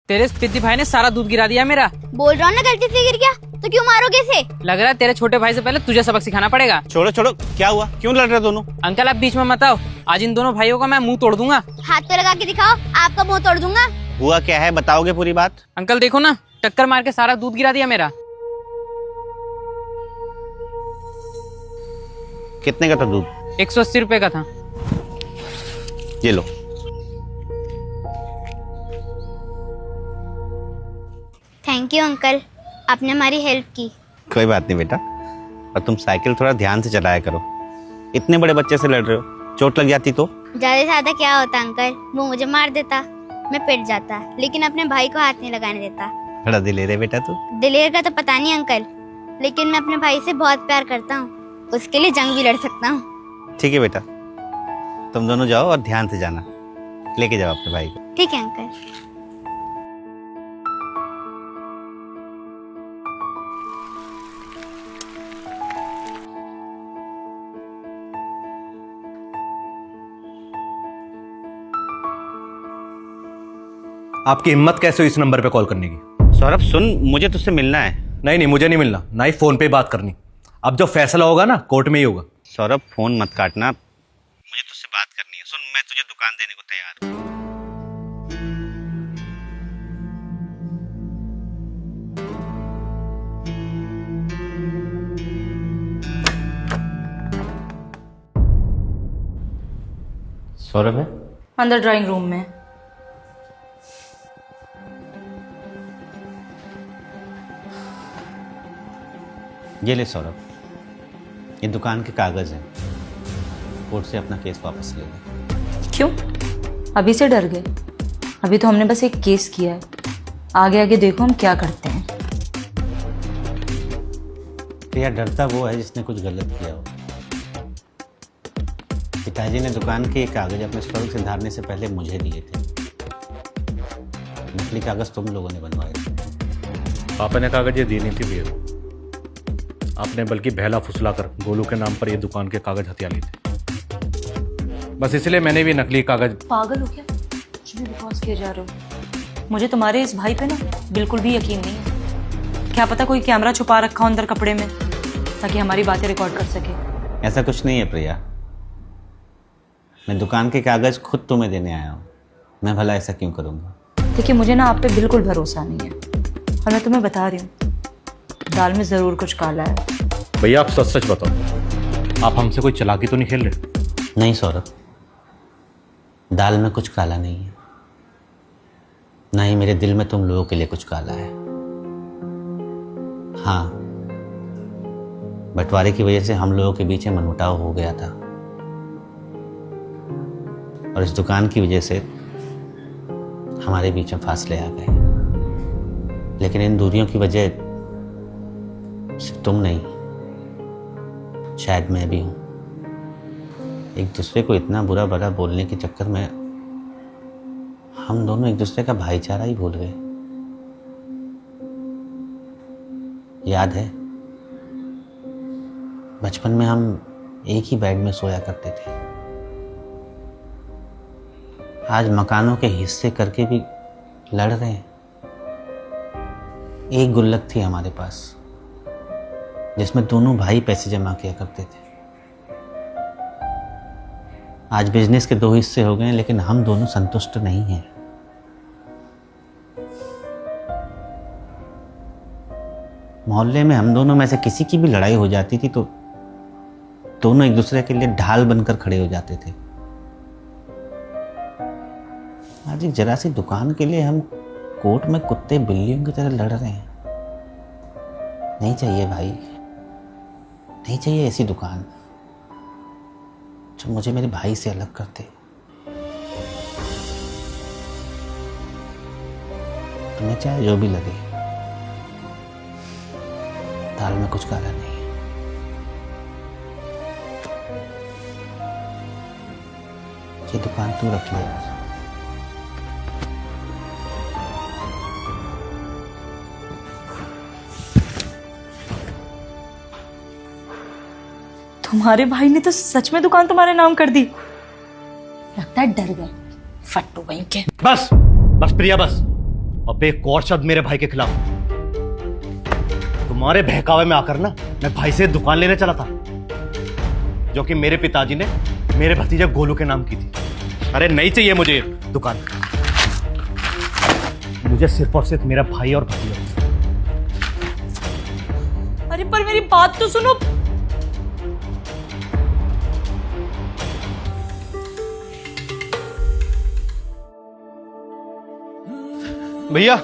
तेरे स्पीति भाई ने सारा दूध गिरा दिया मेरा। बोल रहा हूँ ना गलती से गिर गया तो क्यों मारोगे इसे? लग रहा है तेरे छोटे भाई से पहले तुझे सबक सिखाना पड़ेगा। छोड़ो छोड़ो, क्या हुआ? क्यों लड़ रहे दोनों? अंकल आप बीच में मत आओ, आज इन दोनों भाइयों का मैं मुंह तोड़ दूंगा। हाथ पे लगा के दिखाओ, आपका मुंह तोड़ दूंगा। हुआ क्या है, बताओगे पूरी बात? अंकल देखो ना, टक्कर मार के सारा दूध गिरा दिया मेरा। कितने का था दूध? 180 रुपए का था। ये लो। थैंक यू अंकल, आपने हमारी हेल्प की। कोई बात नहीं बेटा, और तुम साइकिल थोड़ा ध्यान से चलाया करो। इतने बड़े बच्चे से लड़ रहे हो, चोट लग जाती तो? ज्यादा से ज्यादा क्या होता अंकल, वो मुझे मार देता, मैं पिट जाता, लेकिन अपने भाई को हाथ नहीं लगाने देता। बड़ा दिलेर है बेटा तू। दिलेर का तो पता नहीं अंकल, लेकिन मैं अपने भाई से बहुत प्यार करता हूँ, उसके लिए जंग भी लड़ सकता हूँ। ठीक है बेटा, तुम दोनों जाओ और ध्यान से जाना, लेके जाओ अपने भाई को। ठीक है अंकल। आपकी हिम्मत कैसे हुई इस नंबर पे कॉल करने की? सौरभ सुन, मुझे तुझसे मिलना है। नहीं, मुझे नहीं मिलना, ना ही फोन पे बात करनी। अब जो फैसला होगा ना, कोर्ट में ही होगा। सौरभ फोन मत काटना, मुझे तुझसे बात करनी है। सुन, मैं तुझे दुकान देने को तैयार हूँ। सौरभ है अंदर ड्राइंग रूम में। ये ले सौरभ, ये दुकान के कागज हैं, कोर्ट से अपना केस वापस ले ले। क्यों? अभी से डर गए? अभी तो हमने बस एक केस किया है, आगे आगे देखो हम क्या करते हैं। प्रिया, डरता वो है जिसने कुछ गलत किया हो। पिताजी ने दुकान के ये कागज अपने स्वर्ग से धारने से पहले मुझे दिए थे। नकली कागज तुम लोगों ने बनवाए थे। पापा ने कागज ये दिए नहीं थी भैया, आपने बल्कि बहला फुसलाकर गोलू के नाम पर ये दुकान के कागज हथिया लिए थे। बस इसलिए मैंने भी नकली कागज। पागल हो क्या? कुछ भी बकवास किए जा रहे हो। मुझे तुम्हारे इस भाई पे ना बिल्कुल भी यकीन नहीं है। क्या पता कोई कैमरा छुपा रखा हो अंदर कपड़े में, ताकि हमारी बातें रिकॉर्ड कर सके। ऐसा कुछ नहीं है प्रिया, मैं दुकान के कागज खुद तुम्हें देने आया हूँ। मैं भला ऐसा क्यों करूँगा? देखिए, मुझे ना आप पे बिल्कुल भरोसा नहीं है, और मैं तुम्हें बता रही हूँ, दाल में जरूर कुछ काला है। भैया आप सच सच बताओ, आप हमसे कोई चालाकी तो नहीं खेल रहे? नहीं सौरभ, दाल में कुछ काला नहीं है, ना ही मेरे दिल में तुम लोगों के लिए कुछ काला है। हाँ, बंटवारे की वजह से हम लोगों के बीच में मनमुटाव हो गया था, और इस दुकान की वजह से हमारे बीच में फासले आ गए। लेकिन इन दूरियों की वजह सिर्फ तुम नहीं, शायद मैं भी हूं। एक दूसरे को इतना बुरा भला बोलने के चक्कर में हम दोनों एक दूसरे का भाईचारा ही भूल गए। याद है, बचपन में हम एक ही बेड में सोया करते थे। आज मकानों के हिस्से करके भी लड़ रहे हैं। एक गुल्लक थी हमारे पास, जिसमें दोनों भाई पैसे जमा किया करते थे। आज बिजनेस के 2 हिस्से हो गए हैं, लेकिन हम दोनों संतुष्ट नहीं हैं। मोहल्ले में हम दोनों में से किसी की भी लड़ाई हो जाती थी तो दोनों एक दूसरे के लिए ढाल बनकर खड़े हो जाते थे। आज एक जरा सी दुकान के लिए हम कोर्ट में कुत्ते बिल्लियों की तरह लड़ रहे हैं। नहीं चाहिए भाई, नहीं चाहिए ऐसी दुकान जो मुझे मेरे भाई से अलग कर दे। तुम्हें चाहे जो भी लगे, दाल में कुछ काला नहीं है। ये दुकान तू रख ले यार। तुम्हारे भाई ने तो सच में दुकान तुम्हारे नाम कर दी। लगता है डर गए, फट्टू वहीं के। बस बस प्रिया, बस अब एक और शब्द मेरे भाई के खिलाफ। तुम्हारे बहकावे में आकर ना मैं भाई से दुकान लेने चला था, जो कि मेरे पिताजी ने मेरे भतीजे गोलू के नाम की थी। अरे नहीं चाहिए मुझे दुकान, मुझे सिर्फ और सिर्फ मेरा भाई और भतीजा। अरे पर मेरी बात तो सुनो। भैया